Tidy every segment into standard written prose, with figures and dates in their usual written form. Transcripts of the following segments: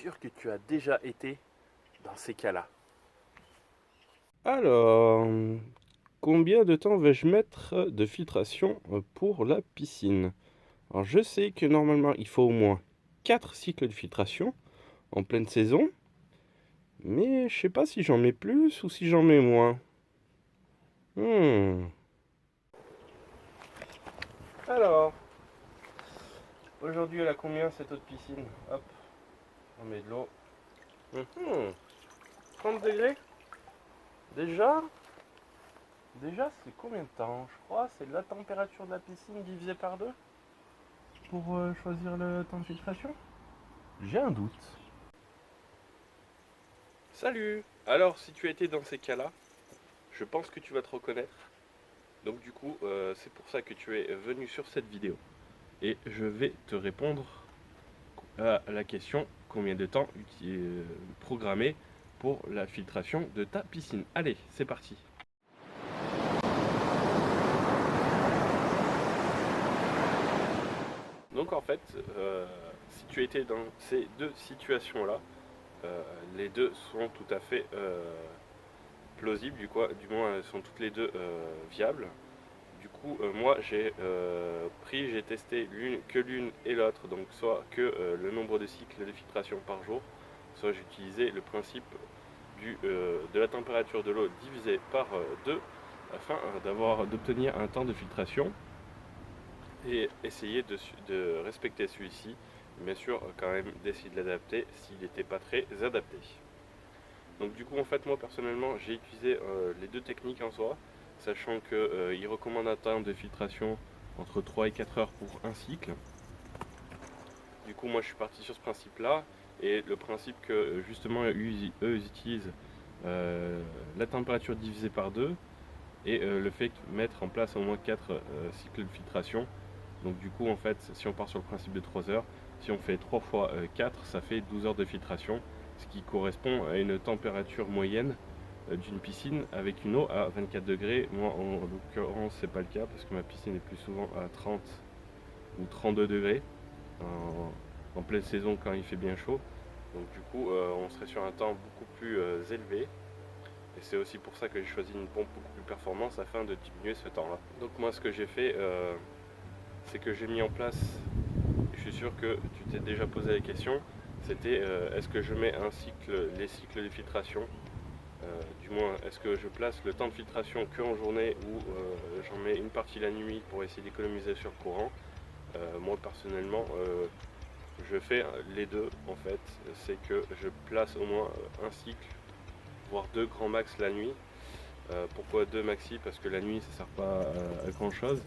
sûr que tu as déjà été dans ces cas-là. Alors, combien de temps vais-je mettre de filtration pour la piscine? Alors, je sais que normalement, il faut au moins 4 cycles de filtration en pleine saison, mais je sais pas si j'en mets plus ou si j'en mets moins. Hmm. Alors, aujourd'hui, elle a combien cette eau de piscine? Hop, on met de l'eau. 30 degrés? Déjà? Déjà, c'est combien de temps? Je crois c'est la température de la piscine divisée par 2 pour choisir le temps de filtration? J'ai un doute. Salut! Alors, si tu étais dans ces cas-là, je pense que tu vas te reconnaître. Donc du coup, c'est pour ça que tu es venu sur cette vidéo. Et je vais te répondre à la question combien de temps programmer pour la filtration de ta piscine. Allez, c'est parti! Donc en fait, si tu étais dans ces deux situations-là, les deux sont tout à fait plausibles, du moins elles sont toutes les deux viables. Du coup, moi j'ai testé l'une et l'autre, donc soit que le nombre de cycles de filtration par jour, soit j'ai utilisé le principe de la température de l'eau divisée par 2 afin d'obtenir un temps de filtration et essayer de respecter celui-ci, bien sûr quand même d'essayer de l'adapter s'il n'était pas très adapté. Donc du coup en fait moi personnellement j'ai utilisé les deux techniques en soi, sachant qu'il recommande un temps de filtration entre 3 et 4 heures pour un cycle. Du coup moi je suis parti sur ce principe là, et le principe que justement eux ils utilisent la température divisée par 2 et le fait de mettre en place au moins 4 cycles de filtration. Donc du coup en fait si on part sur le principe de 3 heures, si on fait 3 fois 4 ça fait 12 heures de filtration, ce qui correspond à une température moyenne d'une piscine avec une eau à 24 degrés. Moi en l'occurrence c'est pas le cas parce que ma piscine est plus souvent à 30 ou 32 degrés en pleine saison quand il fait bien chaud. Donc du coup on serait sur un temps beaucoup plus élevé. Et c'est aussi pour ça que j'ai choisi une pompe beaucoup plus performante afin de diminuer ce temps là. Donc moi ce que j'ai fait c'est que j'ai mis en place, je suis sûr que tu t'es déjà posé la question, c'était est-ce que je mets les cycles de filtration, du moins est-ce que je place le temps de filtration que en journée ou j'en mets une partie la nuit pour essayer d'économiser sur le courant. Moi personnellement je fais les deux en fait, c'est que je place au moins un cycle, voire deux grands max la nuit. Pourquoi deux maxi? Parce que la nuit ça sert pas à grand chose.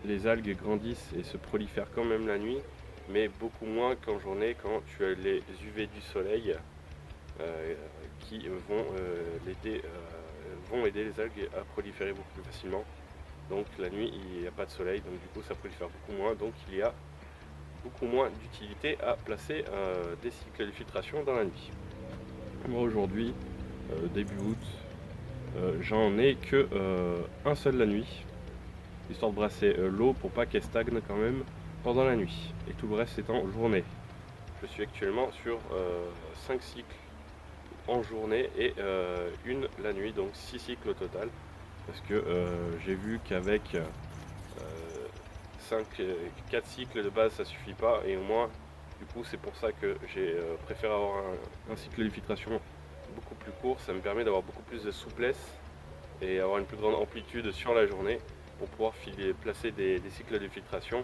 Les algues grandissent et se prolifèrent quand même la nuit, mais beaucoup moins qu'en journée quand tu as les UV du soleil euh, qui vont aider les algues à proliférer beaucoup plus facilement. Donc la nuit il n'y a pas de soleil, donc du coup ça prolifère beaucoup moins, donc il y a beaucoup moins d'utilité à placer des cycles de filtration dans la nuit. Moi aujourd'hui, début août, j'en ai que un seul la nuit, histoire de brasser l'eau pour pas qu'elle stagne quand même pendant la nuit, et tout le reste c'est en journée. Je suis actuellement sur 5 cycles en journée et une la nuit, donc 6 cycles au total, parce que j'ai vu qu'avec 4 cycles de base ça suffit pas, et au moins du coup c'est pour ça que j'ai préféré avoir un cycle de filtration beaucoup plus court. Ça me permet d'avoir beaucoup plus de souplesse et avoir une plus grande amplitude sur la journée pour pouvoir placer des cycles de filtration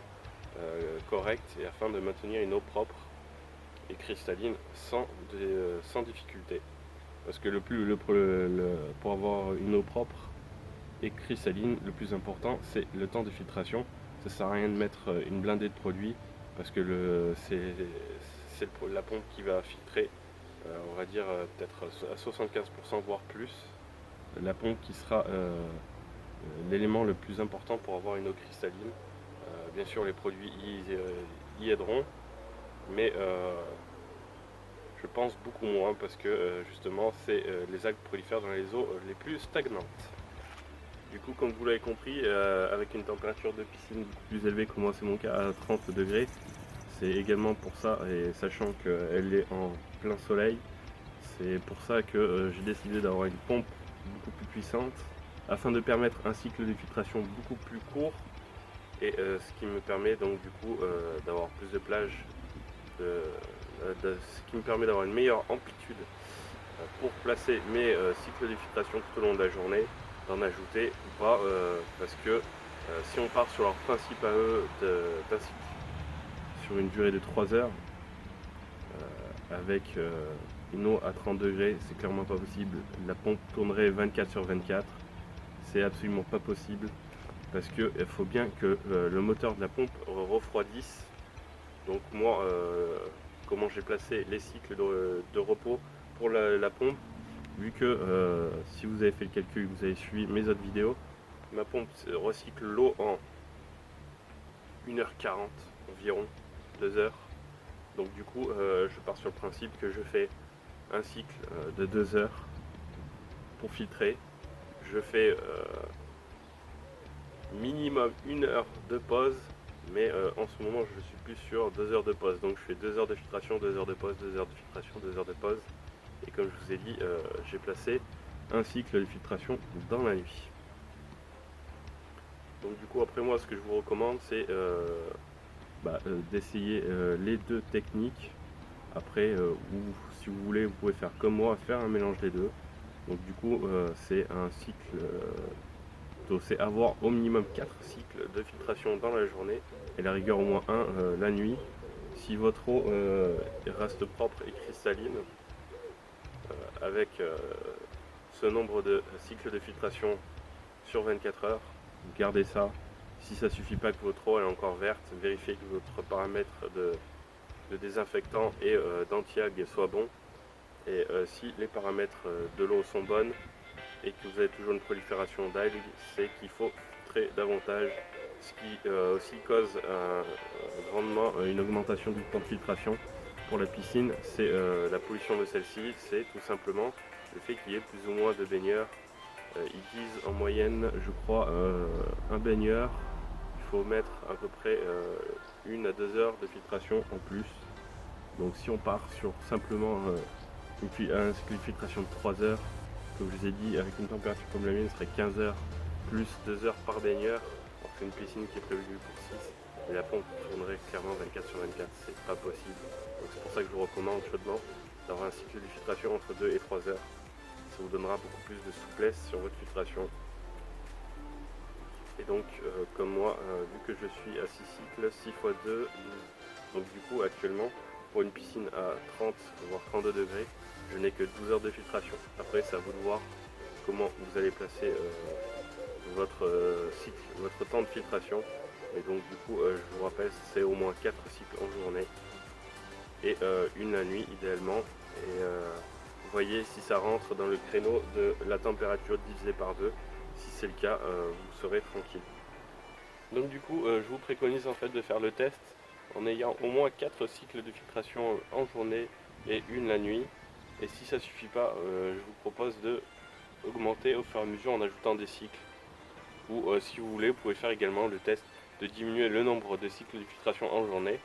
corrects, et afin de maintenir une eau propre et cristalline sans difficulté. Parce que pour avoir une eau propre et cristalline, le plus important c'est le temps de filtration. Ça sert à rien de mettre une blindée de produits parce que c'est la pompe qui va filtrer, on va dire peut-être à 75% voire plus. La pompe qui sera l'élément le plus important pour avoir une eau cristalline. Bien sûr les produits y aideront, mais je pense beaucoup moins parce que justement les algues prolifèrent dans les eaux les plus stagnantes. Du coup comme vous l'avez compris, avec une température de piscine beaucoup plus élevée, comme moi c'est mon cas à 30 degrés, c'est également pour ça, et sachant qu'elle est en plein soleil. C'est pour ça que j'ai décidé d'avoir une pompe beaucoup plus puissante afin de permettre un cycle de filtration beaucoup plus court et ce qui me permet donc du coup d'avoir plus de plage, ce qui me permet d'avoir une meilleure amplitude pour placer mes cycles de filtration tout au long de la journée, d'en ajouter ou pas, parce que si on part sur leur principe à eux d'un cycle sur une durée de 3 heures avec une eau à 30 degrés, c'est clairement pas possible. La pompe tournerait 24/24, c'est absolument pas possible parce qu'il faut bien que le moteur de la pompe refroidisse. Donc moi, comment j'ai placé les cycles de repos pour la pompe, vu que si vous avez fait le calcul, vous avez suivi mes autres vidéos, ma pompe recycle l'eau en 1h40 environ, 2 heures. Donc du coup, je pars sur le principe que je fais un cycle de 2 heures pour filtrer. Je fais minimum 1 heure de pause, mais en ce moment je suis plus sur 2 heures de pause. Donc je fais 2 heures de filtration, 2 heures de pause, 2 heures de filtration, 2 heures de pause. Et comme je vous ai dit, j'ai placé un cycle de filtration dans la nuit. Donc du coup, après moi, ce que je vous recommande, c'est d'essayer les deux techniques. Après, ou si vous voulez, vous pouvez faire comme moi, faire un mélange des deux. Donc du coup, c'est un cycle, c'est avoir au minimum 4 cycles de filtration dans la journée, et la rigueur au moins un la nuit. Si votre eau reste propre et cristalline, avec ce nombre de cycles de filtration sur 24 heures, gardez ça. Si ça suffit pas, que votre eau est encore verte, vérifiez que votre paramètre de désinfectant et d'anti-algues soit bon. Et si les paramètres de l'eau sont bonnes et que vous avez toujours une prolifération d'algues, c'est qu'il faut filtrer davantage, ce qui aussi cause grandement une augmentation du temps de filtration pour la piscine. C'est la pollution de celle-ci, c'est tout simplement le fait qu'il y ait plus ou moins de baigneurs. Ils disent en moyenne, je crois, un baigneur, il faut mettre à peu près 1 à 2 heures de filtration en plus. Donc si on part sur simplement un cycle de filtration de 3 heures, comme je vous ai dit, avec une température comme la mienne, ce serait 15 heures plus 2 heures par baigneur. Alors c'est une piscine qui est prévue pour 6, et la pompe tournerait clairement 24/24, c'est pas possible. Donc c'est pour ça que je vous recommande chaudement d'avoir un cycle de filtration entre 2 et 3 heures. Ça vous donnera beaucoup plus de souplesse sur votre filtration. Et donc, comme moi, vu que je suis à 6 cycles, 6 x 2, 12. Donc du coup, actuellement, pour une piscine à 30 voire 32 degrés, je n'ai que 12 heures de filtration. Après, c'est à vous de voir comment vous allez placer votre cycle, votre temps de filtration. Et donc du coup, je vous rappelle, c'est au moins 4 cycles en journée et une la nuit idéalement. Et voyez si ça rentre dans le créneau de la température divisée par 2. Si c'est le cas, vous serez tranquille. Donc du coup, je vous préconise en fait de faire le test en ayant au moins 4 cycles de filtration en journée et une la nuit. Et si ça suffit pas, je vous propose de augmenter au fur et à mesure en ajoutant des cycles. Ou si vous voulez, vous pouvez faire également le test de diminuer le nombre de cycles de filtration en journée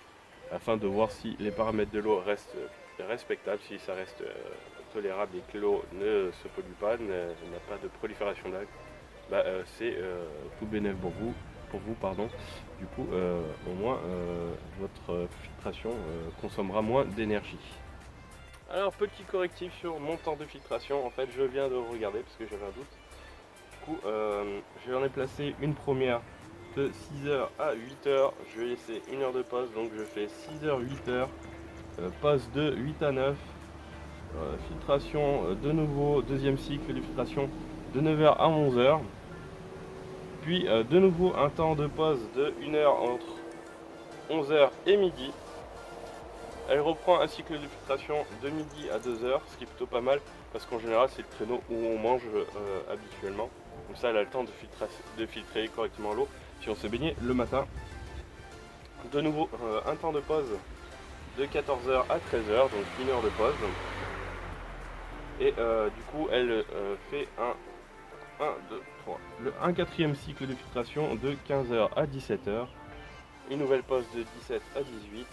afin de voir si les paramètres de l'eau restent respectables, si ça reste tolérable et que l'eau ne se pollue pas, n'a pas de prolifération d'algues. C'est tout bénéf pour vous. Du coup, au moins votre filtration consommera moins d'énergie. Alors, petit correctif sur mon temps de filtration. En fait, je viens de regarder parce que j'avais un doute. Du coup, j'en ai placé une première de 6h à 8h. Je vais laisser 1 heure de pause, donc je fais 6h, 8h. Pause de 8 à 9. Filtration de nouveau, deuxième cycle de filtration de 9h à 11h. Puis de nouveau un temps de pause de 1 heure entre 11h et midi. Elle reprend un cycle de filtration de midi à 2h, ce qui est plutôt pas mal parce qu'en général c'est le créneau où on mange habituellement. Comme ça elle a le temps de filtrer correctement l'eau si on se baignait le matin. De nouveau un temps de pause de 14h à 13h, donc 1 heure de pause. Et du coup elle fait un quatrième cycle de filtration de 15h à 17h. Une nouvelle pause de 17 à 18.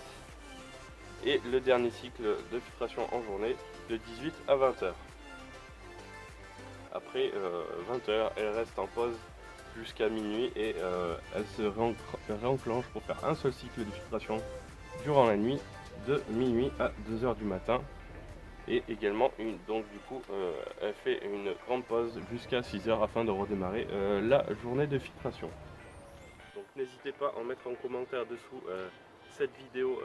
Et le dernier cycle de filtration en journée de 18 à 20 heures. Après 20 heures, elle reste en pause jusqu'à minuit et elle se réenclenche pour faire un seul cycle de filtration durant la nuit de minuit à 2 heures du matin. Et également, donc du coup, elle fait une grande pause jusqu'à 6 heures afin de redémarrer la journée de filtration. Donc n'hésitez pas à en mettre en commentaire dessous cette vidéo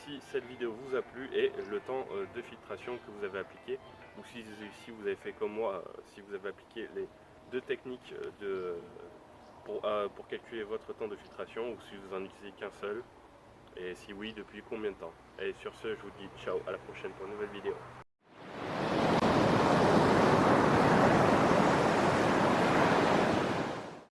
si cette vidéo vous a plu et le temps de filtration que vous avez appliqué, ou si vous avez fait comme moi, si vous avez appliqué les deux techniques pour calculer votre temps de filtration, ou si vous en utilisez qu'un seul, et si oui, depuis combien de temps. Et sur ce, je vous dis ciao, à la prochaine pour une nouvelle vidéo.